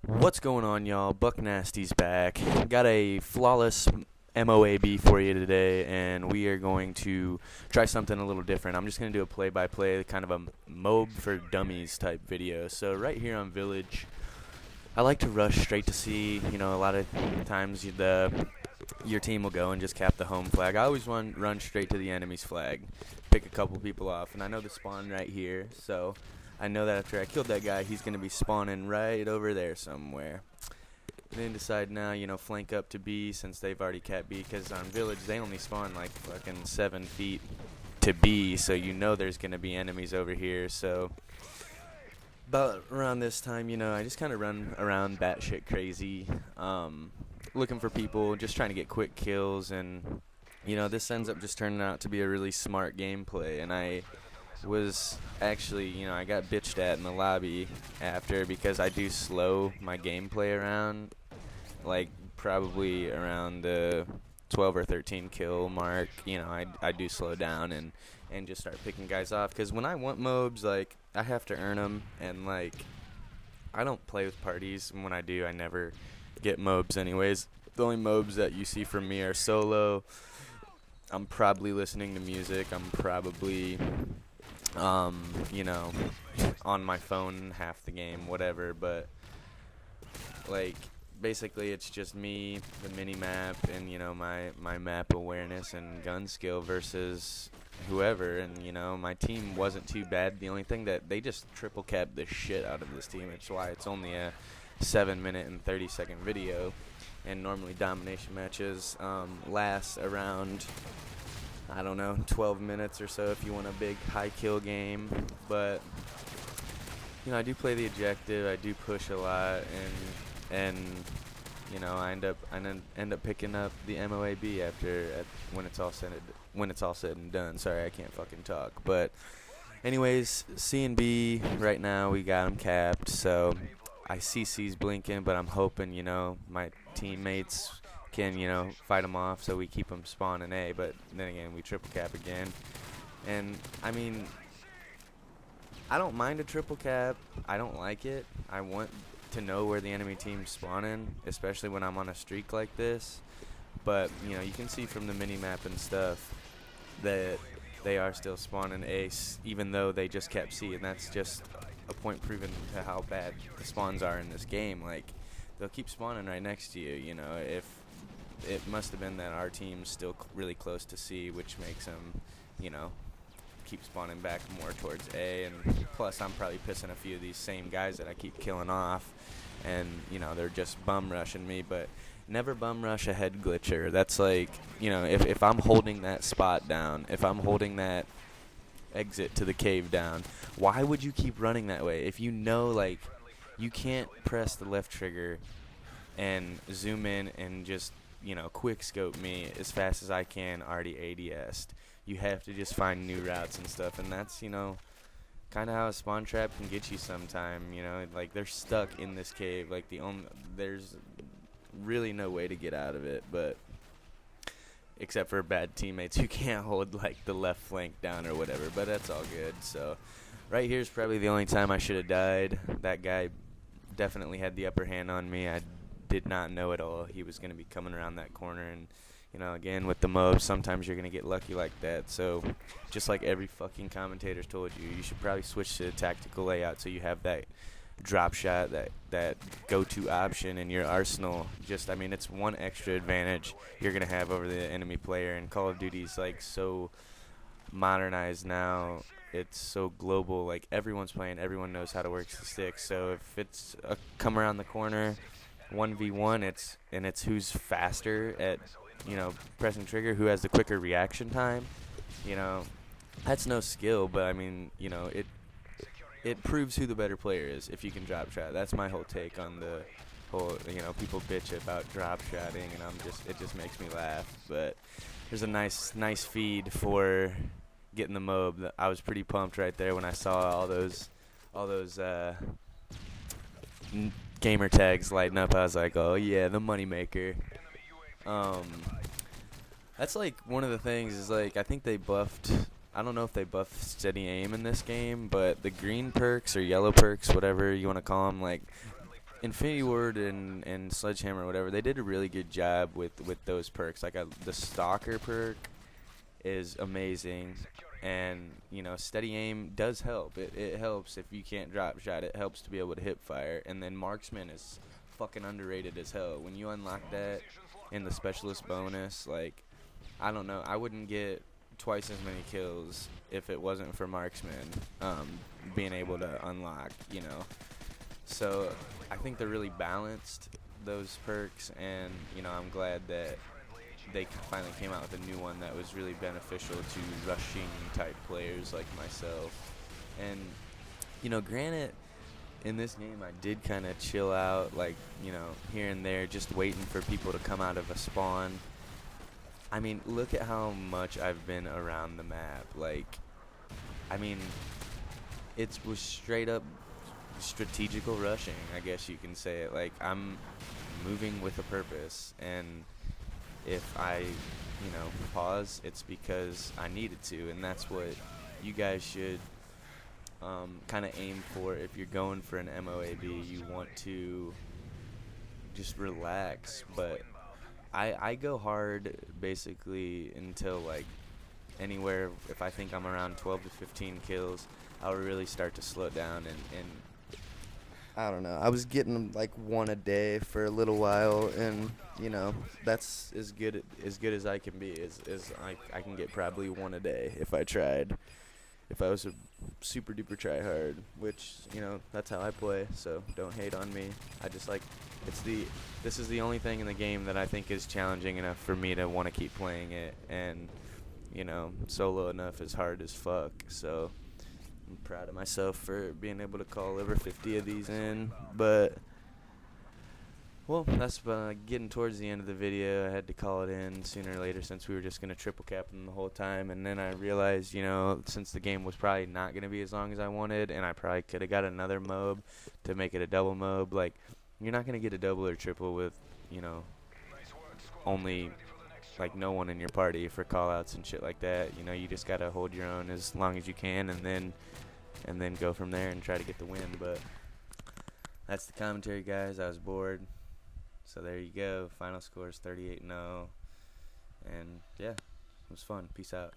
What's going on, y'all? Buck Nasty's back. Got a flawless MOAB for you today, and we are going to try something a little different. I'm just going to do a play-by-play, kind of a MOAB for Dummies type video. So right here on Village, I like to rush straight to C. You know, a lot of times your team will go and just cap the home flag. I always run straight to the enemy's flag, pick a couple people off, and I know the spawn right here, so I know that after I killed that guy, he's going to be spawning right over there somewhere. And then decide now, flank up to B since they've already capped B, because on Village, they only spawn like fucking 7 feet to B, so you know there's going to be enemies over here. So about around this time, I just kind of run around batshit crazy, looking for people, just trying to get quick kills, and, this ends up just turning out to be a really smart gameplay, and I was actually, I got bitched at in the lobby after because I do slow my gameplay around, like probably around the 12 or 13 kill mark. I do slow down and just start picking guys off, because when I want mobs, like, I have to earn them, and like, I don't play with parties, and when I do, I never get mobs anyways. The only mobs that you see from me are solo. I'm probably listening to music. I'm probably on my phone half the game, whatever, but, like, basically it's just me, the mini-map, and, my map awareness and gun skill versus whoever, and, my team wasn't too bad. The only thing that they just triple capped the shit out of this team. It's why it's only a 7-minute and 30-second video, and normally domination matches last around, I don't know, 12 minutes or so if you want a big high kill game. But I do play the objective. I do push a lot, and I end up picking up the MOAB when it's all said and done. Sorry, I can't fucking talk. But anyways, C and B right now, we got them capped. So I see C's blinking, but I'm hoping my teammates can fight them off, so we keep them spawning A. But then again, we triple cap again, and I mean, I don't mind a triple cap. I don't like it. I want to know where the enemy team's spawning, especially when I'm on a streak like this. But you can see from the mini map and stuff that they are still spawning ace, even though they just kept C, and that's just a point proven to how bad the spawns are in this game. Like, they'll keep spawning right next to you. If it must have been that our team's still really close to C, which makes them, keep spawning back more towards A. And plus, I'm probably pissing a few of these same guys that I keep killing off, and they're just bum rushing me. But never bum rush a head glitcher. That's like, if I'm holding that spot down, if I'm holding that exit to the cave down, why would you keep running that way if like, you can't press the left trigger and zoom in and just quick scope me as fast as I can already ADS'd. You have to just find new routes and stuff, and that's kind of how a spawn trap can get you sometime. Like, they're stuck in this cave. Like, there's really no way to get out of it, but except for bad teammates who can't hold like the left flank down or whatever. But that's all good. So right here's probably the only time I should have died. That guy definitely had the upper hand on me. I did not know at all he was going to be coming around that corner, and again, with the MOAB, sometimes you're going to get lucky like that. So just like every fucking commentator's told you, you should probably switch to tactical layout so you have that drop shot, that go-to option in your arsenal. It's one extra advantage you're going to have over the enemy player, and Call of Duty's like so modernized now. It's so global. Like, everyone's playing, everyone knows how to work the stick. So if it's a come around the corner 1v1, it's who's faster at pressing trigger, who has the quicker reaction time. That's no skill, but it proves who the better player is if you can drop shot. That's my whole take on the whole, people bitch about drop shotting, and it just makes me laugh. But there's a nice feed for getting the MOAB. I was pretty pumped right there when I saw all those gamer tags lighting up. I was like, oh yeah, the moneymaker. That's like one of the things is, like, I think they buffed, I don't know if they buffed steady aim in this game, but the green perks or yellow perks, whatever you want to call them, like, Infinity Ward and Sledgehammer or whatever, they did a really good job with those perks. Like the Stalker perk is amazing, and you know, steady aim does help. It helps if you can't drop shot. It helps to be able to hip fire. And then Marksman is fucking underrated as hell. When you unlock that in the specialist bonus, like, I don't know, I wouldn't get twice as many kills if it wasn't for Marksman being able to unlock, you know. So I think they're really balanced, those perks, and you know, I'm glad that they finally came out with a new one that was really beneficial to rushing type players like myself. And you know, granted, in this game I did kind of chill out, like, you know, here and there, just waiting for people to come out of a spawn. I mean, look at how much I've been around the map. Like, I mean, it was straight up strategical rushing, I guess you can say it. Like, I'm moving with a purpose, and if I, you know, pause, it's because I needed to, and that's what you guys should kind of aim for. If you're going for an MOAB, you want to just relax. But I go hard basically until, like, anywhere, if I think I'm around 12 to 15 kills, I'll really start to slow down, and I don't know. I was getting like one a day for a little while, and you know, that's as good as I can be. Is I can get probably one a day if I tried. If I was a super duper try hard, which, you know, that's how I play. So don't hate on me. I just like, this is the only thing in the game that I think is challenging enough for me to want to keep playing it, and you know, solo enough is hard as fuck. So I'm proud of myself for being able to call over 50 of these in. But, well, that's getting towards the end of the video. I had to call it in sooner or later since we were just going to triple cap them the whole time. And then I realized, you know, since the game was probably not going to be as long as I wanted, and I probably could have got another MOAB to make it a double MOAB. Like, you're not going to get a double or triple with, you know, only, like, no one in your party for call-outs and shit like that. You know, you just got to hold your own as long as you can, and then go from there and try to get the win. But that's the commentary, guys. I was bored. So there you go. Final score is 38-0. And yeah, it was fun. Peace out.